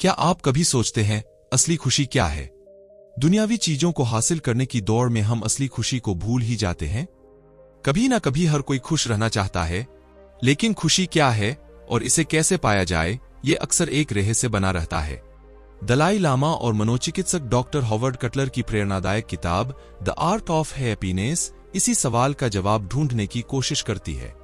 क्या आप कभी सोचते हैं असली खुशी क्या है? दुनियावी चीजों को हासिल करने की दौड़ में हम असली खुशी को भूल ही जाते हैं। कभी ना कभी हर कोई खुश रहना चाहता है, लेकिन खुशी क्या है और इसे कैसे पाया जाए, ये अक्सर एक रहस्य बना रहता है। दलाई लामा और मनोचिकित्सक डॉक्टर हॉवर्ड कटलर की प्रेरणादायक किताब द आर्ट ऑफ हैप्पीनेस इसी सवाल का जवाब ढूंढने की कोशिश करती है।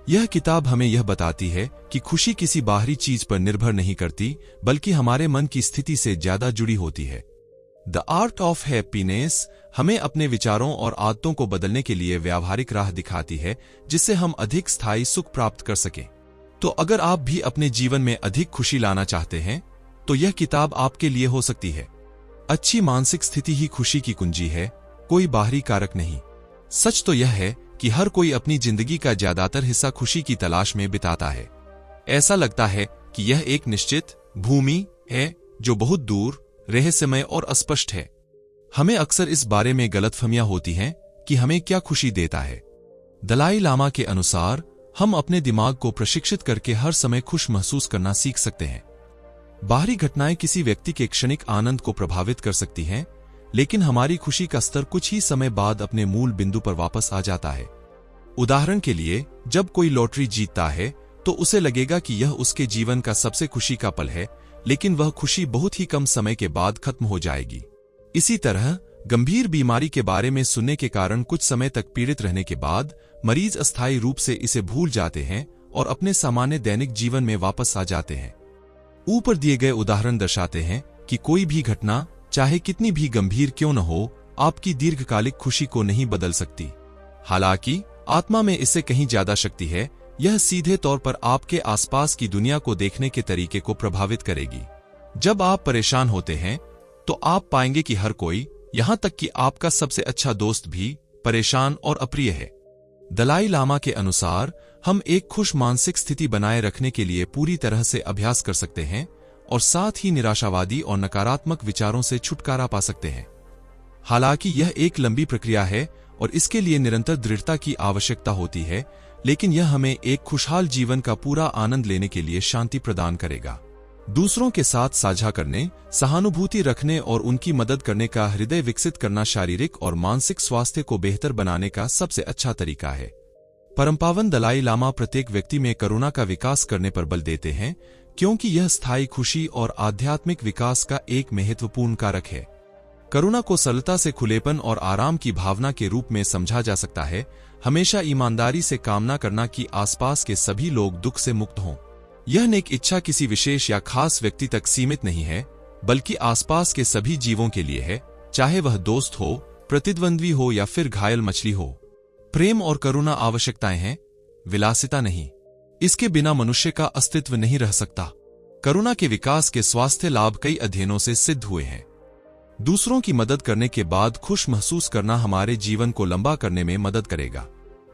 यह किताब हमें यह बताती है कि खुशी किसी बाहरी चीज पर निर्भर नहीं करती, बल्कि हमारे मन की स्थिति से ज्यादा जुड़ी होती है। द आर्ट ऑफ हैप्पीनेस हमें अपने विचारों और आदतों को बदलने के लिए व्यावहारिक राह दिखाती है, जिससे हम अधिक स्थायी सुख प्राप्त कर सकें। तो अगर आप भी अपने जीवन में अधिक खुशी लाना चाहते हैं, तो यह किताब आपके लिए हो सकती है। अच्छी मानसिक स्थिति ही खुशी की कुंजी है, कोई बाहरी कारक नहीं। सच तो यह है कि हर कोई अपनी जिंदगी का ज्यादातर हिस्सा खुशी की तलाश में बिताता है। ऐसा लगता है कि यह एक निश्चित भूमि है जो बहुत दूर, रहस्यमय और अस्पष्ट है। हमें अक्सर इस बारे में गलतफहमियां होती हैं कि हमें क्या खुशी देता है। दलाई लामा के अनुसार हम अपने दिमाग को प्रशिक्षित करके हर समय खुश महसूस करना सीख सकते हैं। बाहरी घटनाएं किसी व्यक्ति के क्षणिक आनंद को प्रभावित कर सकती हैं, लेकिन हमारी खुशी का स्तर कुछ ही समय बाद अपने मूल बिंदु पर वापस आ जाता है। उदाहरण के लिए, जब कोई लॉटरी जीतता है तो उसे लगेगा कि यह उसके जीवन का सबसे खुशी का पल है, लेकिन वह खुशी बहुत ही कम समय के बाद खत्म हो जाएगी। इसी तरह गंभीर बीमारी के बारे में सुनने के कारण कुछ समय तक पीड़ित रहने के बाद मरीज अस्थायी रूप से इसे भूल जाते हैं और अपने सामान्य दैनिक जीवन में वापस आ जाते हैं। ऊपर दिए गए उदाहरण दर्शाते हैं कि कोई भी घटना, चाहे कितनी भी गंभीर क्यों न हो, आपकी दीर्घकालिक खुशी को नहीं बदल सकती। हालांकि आत्मा में इससे कहीं ज्यादा शक्ति है। यह सीधे तौर पर आपके आसपास की दुनिया को देखने के तरीके को प्रभावित करेगी। जब आप परेशान होते हैं तो आप पाएंगे कि हर कोई, यहां तक कि आपका सबसे अच्छा दोस्त भी, परेशान और अप्रिय है। दलाई लामा के अनुसार हम एक खुश मानसिक स्थिति बनाए रखने के लिए पूरी तरह से अभ्यास कर सकते हैं और साथ ही निराशावादी और नकारात्मक विचारों से छुटकारा पा सकते हैं। हालांकि यह एक लंबी प्रक्रिया है और इसके लिए निरंतर दृढ़ता की आवश्यकता होती है, लेकिन यह हमें एक खुशहाल जीवन का पूरा आनंद लेने के लिए शांति प्रदान करेगा। दूसरों के साथ साझा करने, सहानुभूति रखने और उनकी मदद करने का हृदय विकसित करना शारीरिक और मानसिक स्वास्थ्य को बेहतर बनाने का सबसे अच्छा तरीका है। परमपावन दलाई लामा प्रत्येक व्यक्ति में करुणा का विकास करने पर बल देते हैं, क्योंकि यह स्थायी खुशी और आध्यात्मिक विकास का एक महत्वपूर्ण कारक है। करुणा को सरलता से खुलेपन और आराम की भावना के रूप में समझा जा सकता है। हमेशा ईमानदारी से कामना करना कि आसपास के सभी लोग दुख से मुक्त हों। यह नेक इच्छा किसी विशेष या खास व्यक्ति तक सीमित नहीं है, बल्कि आसपास के सभी जीवों के लिए है, चाहे वह दोस्त हो, प्रतिद्वंद्वी हो या फिर घायल मछली हो। प्रेम और करुणा आवश्यकताएं हैं, विलासिता नहीं। इसके बिना मनुष्य का अस्तित्व नहीं रह सकता। करुणा के विकास के स्वास्थ्य लाभ कई अध्ययनों से सिद्ध हुए हैं। दूसरों की मदद करने के बाद खुश महसूस करना हमारे जीवन को लंबा करने में मदद करेगा।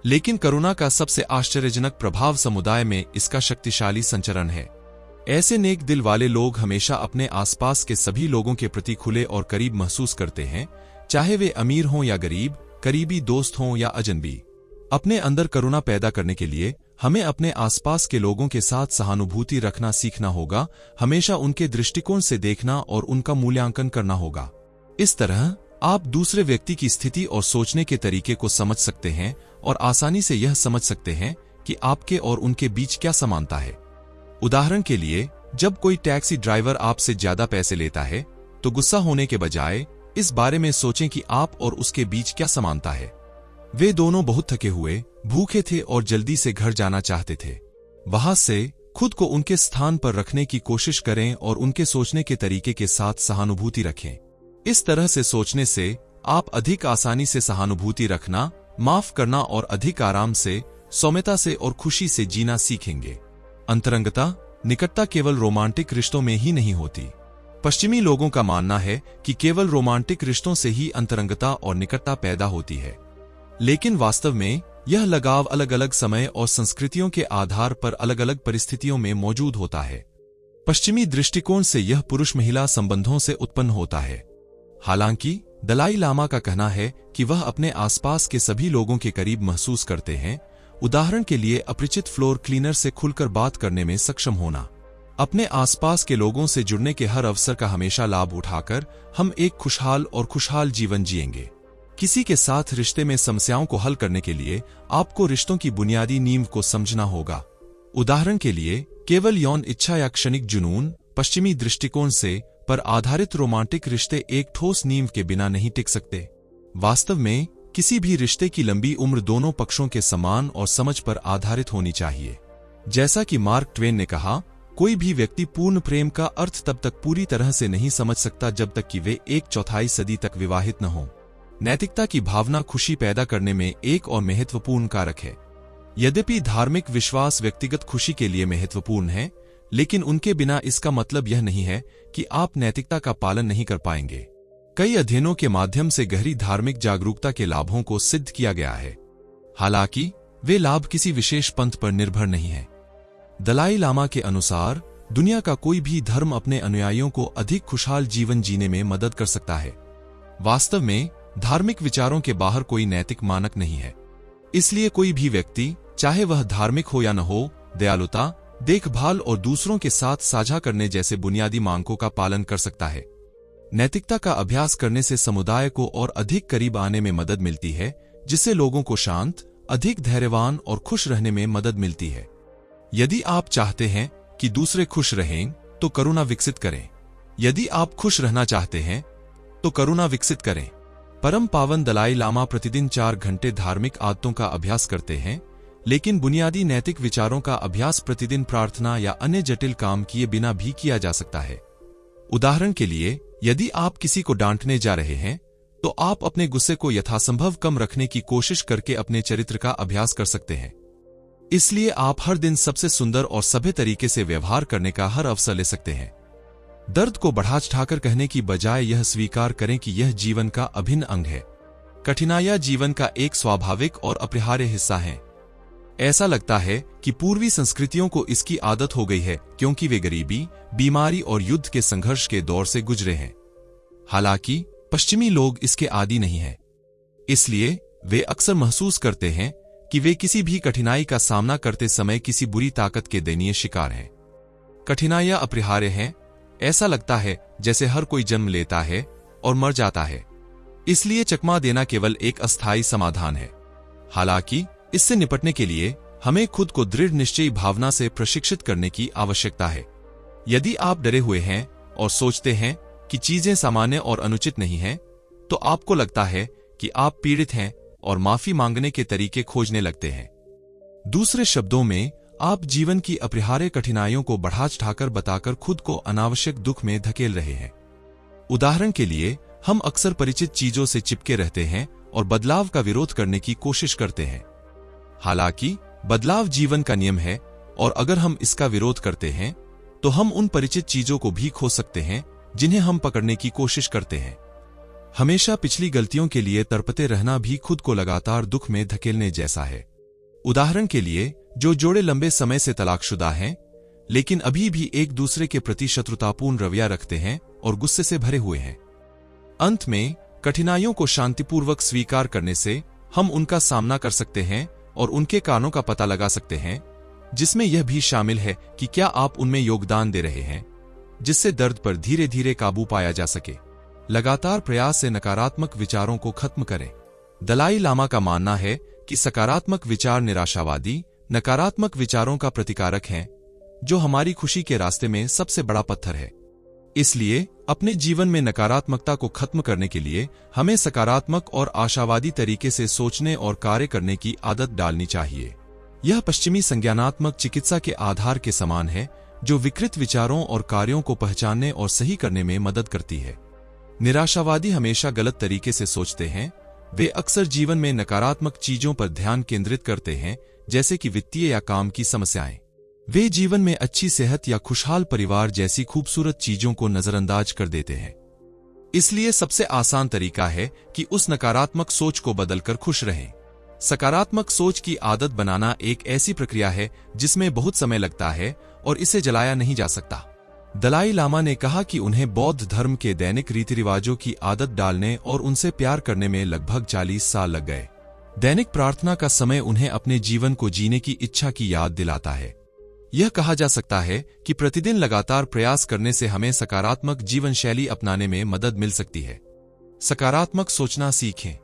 लेकिन करुणा का सबसे आश्चर्यजनक प्रभाव समुदाय में इसका शक्तिशाली संचरण है। ऐसे नेक दिल वाले लोग हमेशा अपने आसपास के सभी लोगों के प्रति खुले और करीब महसूस करते हैं, चाहे वे अमीर हों या गरीब, करीबी दोस्त हों या अजनबी। अपने अंदर करुणा पैदा करने के लिए हमें अपने आसपास के लोगों के साथ सहानुभूति रखना सीखना होगा, हमेशा उनके दृष्टिकोण से देखना और उनका मूल्यांकन करना होगा। इस तरह आप दूसरे व्यक्ति की स्थिति और सोचने के तरीके को समझ सकते हैं और आसानी से यह समझ सकते हैं कि आपके और उनके बीच क्या समानता है। उदाहरण के लिए, जब कोई टैक्सी ड्राइवर आपसे ज्यादा पैसे लेता है, तो गुस्सा होने के बजाय इस बारे में सोचें कि आप और उसके बीच क्या समानता है। वे दोनों बहुत थके हुए, भूखे थे और जल्दी से घर जाना चाहते थे। वहां से खुद को उनके स्थान पर रखने की कोशिश करें और उनके सोचने के तरीके के साथ सहानुभूति रखें। इस तरह से सोचने से आप अधिक आसानी से सहानुभूति रखना, माफ करना और अधिक आराम से, सौम्यता से और खुशी से जीना सीखेंगे। अंतरंगता, निकटता केवल रोमांटिक रिश्तों में ही नहीं होती। पश्चिमी लोगों का मानना है कि केवल रोमांटिक रिश्तों से ही अंतरंगता और निकटता पैदा होती है, लेकिन वास्तव में यह लगाव अलग अलग समय और संस्कृतियों के आधार पर अलग अलग परिस्थितियों में मौजूद होता है। पश्चिमी दृष्टिकोण से यह पुरुष महिला संबंधों से उत्पन्न होता है। हालांकि दलाई लामा का कहना है कि वह अपने आसपास के सभी लोगों के करीब महसूस करते हैं। उदाहरण के लिए, अपरिचित फ्लोर क्लीनर से खुलकर बात करने में सक्षम होना। अपने आसपास के लोगों से जुड़ने के हर अवसर का हमेशा लाभ उठाकर हम एक खुशहाल जीवन जिएंगे। किसी के साथ रिश्ते में समस्याओं को हल करने के लिए आपको रिश्तों की बुनियादी नींव को समझना होगा। उदाहरण के लिए, केवल यौन इच्छा या क्षणिक जुनून, पश्चिमी दृष्टिकोण से पर आधारित रोमांटिक रिश्ते एक ठोस नींव के बिना नहीं टिक सकते। वास्तव में किसी भी रिश्ते की लंबी उम्र दोनों पक्षों के सम्मान और समझ पर आधारित होनी चाहिए। जैसा कि मार्क ट्वेन ने कहा, कोई भी व्यक्ति पूर्ण प्रेम का अर्थ तब तक पूरी तरह से नहीं समझ सकता जब तक कि वे 1/4 सदी तक विवाहित न हों। नैतिकता की भावना खुशी पैदा करने में एक और महत्वपूर्ण कारक है। यद्यपि धार्मिक विश्वास व्यक्तिगत खुशी के लिए महत्वपूर्ण है, लेकिन उनके बिना इसका मतलब यह नहीं है कि आप नैतिकता का पालन नहीं कर पाएंगे। कई अध्ययनों के माध्यम से गहरी धार्मिक जागरूकता के लाभों को सिद्ध किया गया है। हालांकि वे लाभ किसी विशेष पंथ पर निर्भर नहीं हैं। दलाई लामा के अनुसार, दुनिया का कोई भी धर्म अपने अनुयायियों को अधिक खुशहाल जीवन जीने में मदद कर सकता है। वास्तव में धार्मिक विचारों के बाहर कोई नैतिक मानक नहीं है। इसलिए कोई भी व्यक्ति, चाहे वह धार्मिक हो या न हो, दयालुता, देखभाल और दूसरों के साथ साझा करने जैसे बुनियादी मानकों का पालन कर सकता है। नैतिकता का अभ्यास करने से समुदाय को और अधिक करीब आने में मदद मिलती है, जिससे लोगों को शांत, अधिक धैर्यवान और खुश रहने में मदद मिलती है। यदि आप चाहते हैं कि दूसरे खुश रहें, तो करुणा विकसित करें। यदि आप खुश रहना चाहते हैं, तो करुणा विकसित करें। परम पावन दलाई लामा प्रतिदिन 4 घंटे धार्मिक आदतों का अभ्यास करते हैं, लेकिन बुनियादी नैतिक विचारों का अभ्यास प्रतिदिन प्रार्थना या अन्य जटिल काम किए बिना भी किया जा सकता है। उदाहरण के लिए, यदि आप किसी को डांटने जा रहे हैं, तो आप अपने गुस्से को यथासंभव कम रखने की कोशिश करके अपने चरित्र का अभ्यास कर सकते हैं। इसलिए आप हर दिन सबसे सुंदर और सभ्य तरीके से व्यवहार करने का हर अवसर ले सकते हैं। दर्द को बढ़ा चढ़ाकर कहने की बजाय यह स्वीकार करें कि यह जीवन का अभिन्न अंग है। कठिनाइयां जीवन का एक स्वाभाविक और अपरिहार्य हिस्सा हैं। ऐसा लगता है कि पूर्वी संस्कृतियों को इसकी आदत हो गई है, क्योंकि वे गरीबी, बीमारी और युद्ध के संघर्ष के दौर से गुजरे हैं। हालांकि पश्चिमी लोग इसके आदी नहीं हैं। इसलिए वे अक्सर महसूस करते हैं कि वे किसी भी कठिनाई का सामना करते समय किसी बुरी ताकत के दयनीय शिकार हैं। कठिनाइयां अपरिहार्य हैं। ऐसा लगता है जैसे हर कोई जन्म लेता है और मर जाता है, इसलिए चकमा देना केवल एक अस्थायी समाधान है। हालांकि इससे निपटने के लिए हमें खुद को दृढ़ निश्चयी भावना से प्रशिक्षित करने की आवश्यकता है। यदि आप डरे हुए हैं और सोचते हैं कि चीजें सामान्य और अनुचित नहीं हैं, तो आपको लगता है कि आप पीड़ित हैं और माफी मांगने के तरीके खोजने लगते हैं। दूसरे शब्दों में, आप जीवन की अपरिहार्य कठिनाइयों को बढ़ा चढ़ाकर बताकर खुद को अनावश्यक दुख में धकेल रहे हैं। उदाहरण के लिए, हम अक्सर परिचित चीजों से चिपके रहते हैं और बदलाव का विरोध करने की कोशिश करते हैं। हालांकि बदलाव जीवन का नियम है, और अगर हम इसका विरोध करते हैं, तो हम उन परिचित चीजों को भी खो सकते हैं जिन्हें हम पकड़ने की कोशिश करते हैं। हमेशा पिछली गलतियों के लिए तड़पते रहना भी खुद को लगातार दुख में धकेलने जैसा है। उदाहरण के लिए, जो जोड़े लंबे समय से तलाकशुदा हैं, लेकिन अभी भी एक दूसरे के प्रति शत्रुतापूर्ण रवैया रखते हैं और गुस्से से भरे हुए हैं। अंत में, कठिनाइयों को शांतिपूर्वक स्वीकार करने से हम उनका सामना कर सकते हैं और उनके कारणों का पता लगा सकते हैं, जिसमें यह भी शामिल है कि क्या आप उनमें योगदान दे रहे हैं, जिससे दर्द पर धीरे धीरे काबू पाया जा सके। लगातार प्रयास से नकारात्मक विचारों को खत्म करें। दलाई लामा का मानना है कि सकारात्मक विचार निराशावादी, नकारात्मक विचारों का प्रतिकारक हैं, जो हमारी खुशी के रास्ते में सबसे बड़ा पत्थर है। इसलिए अपने जीवन में नकारात्मकता को खत्म करने के लिए हमें सकारात्मक और आशावादी तरीके से सोचने और कार्य करने की आदत डालनी चाहिए। यह पश्चिमी संज्ञानात्मक चिकित्सा के आधार के समान है, जो विकृत विचारों और कार्यों को पहचानने और सही करने में मदद करती है। निराशावादी हमेशा गलत तरीके से सोचते हैं। वे अक्सर जीवन में नकारात्मक चीजों पर ध्यान केंद्रित करते हैं, जैसे कि वित्तीय या काम की समस्याएं। वे जीवन में अच्छी सेहत या खुशहाल परिवार जैसी खूबसूरत चीजों को नजरअंदाज कर देते हैं। इसलिए सबसे आसान तरीका है कि उस नकारात्मक सोच को बदलकर खुश रहें। सकारात्मक सोच की आदत बनाना एक ऐसी प्रक्रिया है जिसमें बहुत समय लगता है और इसे जलाया नहीं जा सकता। दलाई लामा ने कहा कि उन्हें बौद्ध धर्म के दैनिक रीति रिवाजों की आदत डालने और उनसे प्यार करने में लगभग 40 साल लग गए। दैनिक प्रार्थना का समय उन्हें अपने जीवन को जीने की इच्छा की याद दिलाता है। यह कहा जा सकता है कि प्रतिदिन लगातार प्रयास करने से हमें सकारात्मक जीवन शैली अपनाने में मदद मिल सकती है। सकारात्मक सोचना सीखें।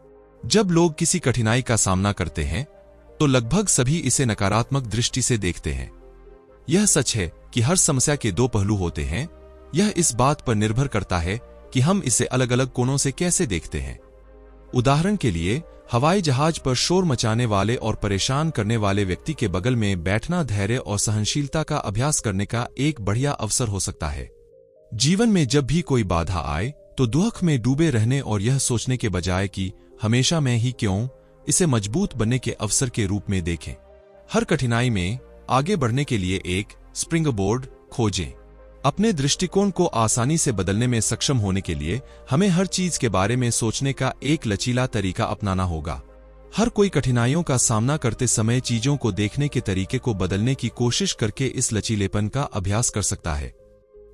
जब लोग किसी कठिनाई का सामना करते हैं तो लगभग सभी इसे नकारात्मक दृष्टि से देखते हैं। यह सच है कि हर समस्या के दो पहलू होते हैं। यह इस बात पर निर्भर करता है कि हम इसे अलग अलग कोणों से कैसे देखते हैं। उदाहरण के लिए, हवाई जहाज पर शोर मचाने वाले और परेशान करने वाले व्यक्ति के बगल में बैठना धैर्य और सहनशीलता का अभ्यास करने का एक बढ़िया अवसर हो सकता है। जीवन में जब भी कोई बाधा आए तो दुख में डूबे रहने और यह सोचने के बजाय कि हमेशा मैं ही क्यों, इसे मजबूत बनने के अवसर के रूप में देखें। हर कठिनाई में आगे बढ़ने के लिए एक स्प्रिंगबोर्ड खोजें। अपने दृष्टिकोण को आसानी से बदलने में सक्षम होने के लिए हमें हर चीज के बारे में सोचने का एक लचीला तरीका अपनाना होगा। हर कोई कठिनाइयों का सामना करते समय चीजों को देखने के तरीके को बदलने की कोशिश करके इस लचीलेपन का अभ्यास कर सकता है।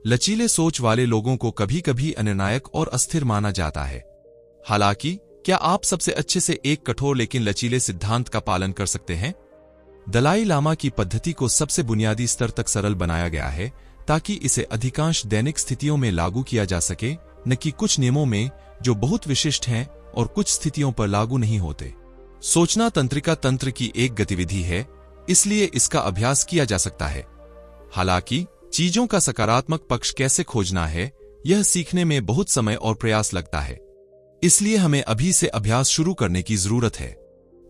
लचीले सोच वाले लोगों को कभी कभी अनिर्णायक और अस्थिर माना जाता है। हालांकि क्या आप सबसे अच्छे से एक कठोर लेकिन लचीले सिद्धांत का पालन कर सकते हैं? दलाई लामा की पद्धति को सबसे बुनियादी स्तर तक सरल बनाया गया है ताकि इसे अधिकांश दैनिक स्थितियों में लागू किया जा सके, न कि कुछ नियमों में जो बहुत विशिष्ट हैं और कुछ स्थितियों पर लागू नहीं होते। सोचना तंत्रिका तंत्र की एक गतिविधि है, इसलिए इसका अभ्यास किया जा सकता है। हालांकि चीजों का सकारात्मक पक्ष कैसे खोजना है, यह सीखने में बहुत समय और प्रयास लगता है। इसलिए हमें अभी से अभ्यास शुरू करने की जरूरत है।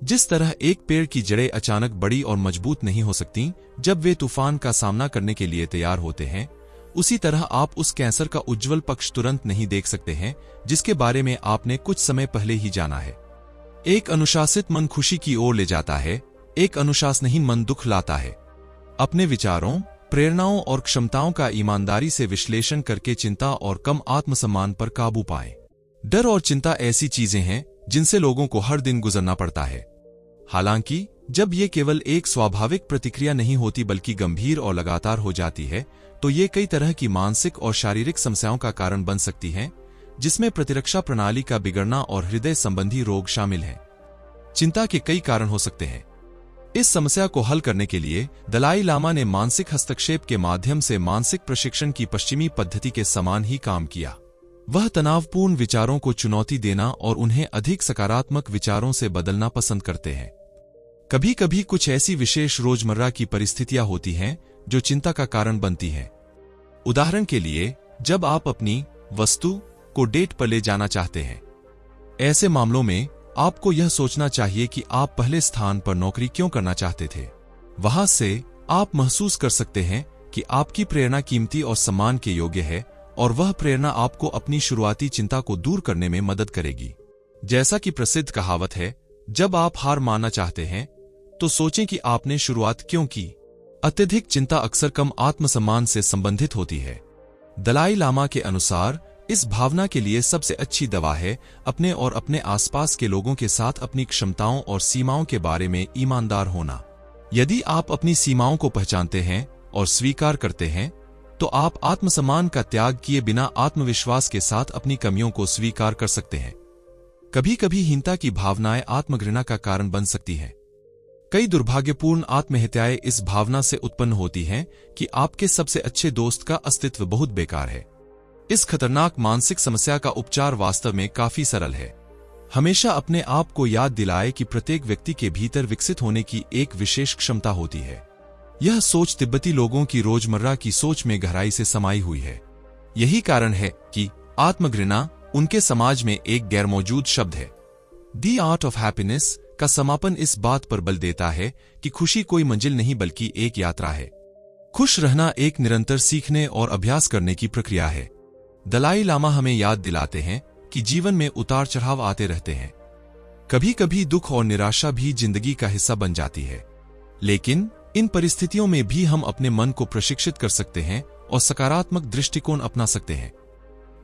जिस तरह एक पेड़ की जड़ें अचानक बड़ी और मजबूत नहीं हो सकती जब वे तूफान का सामना करने के लिए तैयार होते हैं, उसी तरह आप उस कैंसर का उज्जवल पक्ष तुरंत नहीं देख सकते हैं जिसके बारे में आपने कुछ समय पहले ही जाना है। एक अनुशासित मन खुशी की ओर ले जाता है, एक अनुशासनहीन मन दुख लाता है। अपने विचारों, प्रेरणाओं और क्षमताओं का ईमानदारी से विश्लेषण करके चिंता और कम आत्मसम्मान पर काबू पाएं। डर और चिंता ऐसी चीजें हैं जिनसे लोगों को हर दिन गुजरना पड़ता है। हालांकि जब ये केवल एक स्वाभाविक प्रतिक्रिया नहीं होती बल्कि गंभीर और लगातार हो जाती है, तो ये कई तरह की मानसिक और शारीरिक समस्याओं का कारण बन सकती हैं, जिसमें प्रतिरक्षा प्रणाली का बिगड़ना और हृदय संबंधी रोग शामिल हैं। चिंता के कई कारण हो सकते हैं। इस समस्या को हल करने के लिए दलाई लामा ने मानसिक हस्तक्षेप के माध्यम से मानसिक प्रशिक्षण की पश्चिमी पद्धति के समान ही काम किया। वह तनावपूर्ण विचारों को चुनौती देना और उन्हें अधिक सकारात्मक विचारों से बदलना पसंद करते हैं। कभी कभी कुछ ऐसी विशेष रोजमर्रा की परिस्थितियां होती हैं जो चिंता का कारण बनती हैं। उदाहरण के लिए, जब आप अपनी वस्तु को डेट पर ले जाना चाहते हैं। ऐसे मामलों में आपको यह सोचना चाहिए कि आप पहले स्थान पर नौकरी क्यों करना चाहते थे। वहां से आप महसूस कर सकते हैं कि आपकी प्रेरणा कीमती और सम्मान के योग्य है और वह प्रेरणा आपको अपनी शुरुआती चिंता को दूर करने में मदद करेगी। जैसा कि प्रसिद्ध कहावत है, जब आप हार मानना चाहते हैं तो सोचें कि आपने शुरुआत क्यों की। अत्यधिक चिंता अक्सर कम आत्मसम्मान से संबंधित होती है। दलाई लामा के अनुसार इस भावना के लिए सबसे अच्छी दवा है अपने और अपने आसपास के लोगों के साथ अपनी क्षमताओं और सीमाओं के बारे में ईमानदार होना। यदि आप अपनी सीमाओं को पहचानते हैं और स्वीकार करते हैं, तो आप आत्मसम्मान का त्याग किए बिना आत्मविश्वास के साथ अपनी कमियों को स्वीकार कर सकते हैं। कभी कभी हीनता की भावनाएं आत्मघृणा का कारण बन सकती हैं। कई दुर्भाग्यपूर्ण आत्महत्याएं इस भावना से उत्पन्न होती हैं कि आपके सबसे अच्छे दोस्त का अस्तित्व बहुत बेकार है। इस खतरनाक मानसिक समस्या का उपचार वास्तव में काफी सरल है। हमेशा अपने आप को याद दिलाएं कि प्रत्येक व्यक्ति के भीतर विकसित होने की एक विशेष क्षमता होती है। यह सोच तिब्बती लोगों की रोजमर्रा की सोच में गहराई से समाई हुई है। यही कारण है कि आत्मघृणा उनके समाज में एक गैरमौजूद शब्द है। द आर्ट ऑफ हैप्पीनेस का समापन इस बात पर बल देता है कि खुशी कोई मंजिल नहीं बल्कि एक यात्रा है। खुश रहना एक निरंतर सीखने और अभ्यास करने की प्रक्रिया है। दलाई लामा हमें याद दिलाते हैं कि जीवन में उतार चढ़ाव आते रहते हैं। कभी कभी दुख और निराशा भी जिंदगी का हिस्सा बन जाती है, लेकिन इन परिस्थितियों में भी हम अपने मन को प्रशिक्षित कर सकते हैं और सकारात्मक दृष्टिकोण अपना सकते हैं।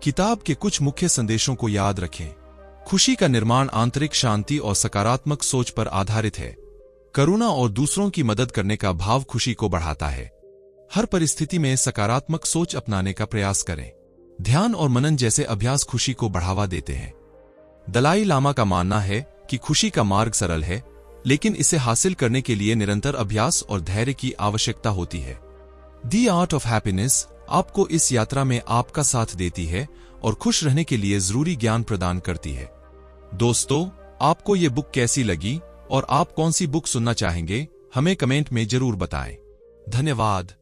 किताब के कुछ मुख्य संदेशों को याद रखें। खुशी का निर्माण आंतरिक शांति और सकारात्मक सोच पर आधारित है। करुणा और दूसरों की मदद करने का भाव खुशी को बढ़ाता है। हर परिस्थिति में सकारात्मक सोच अपनाने का प्रयास करें। ध्यान और मनन जैसे अभ्यास खुशी को बढ़ावा देते हैं। दलाई लामा का मानना है कि खुशी का मार्ग सरल है, लेकिन इसे हासिल करने के लिए निरंतर अभ्यास और धैर्य की आवश्यकता होती है। द आर्ट ऑफ हैप्पीनेस आपको इस यात्रा में आपका साथ देती है और खुश रहने के लिए जरूरी ज्ञान प्रदान करती है। दोस्तों, आपको ये बुक कैसी लगी और आप कौन सी बुक सुनना चाहेंगे, हमें कमेंट में जरूर बताएं। धन्यवाद।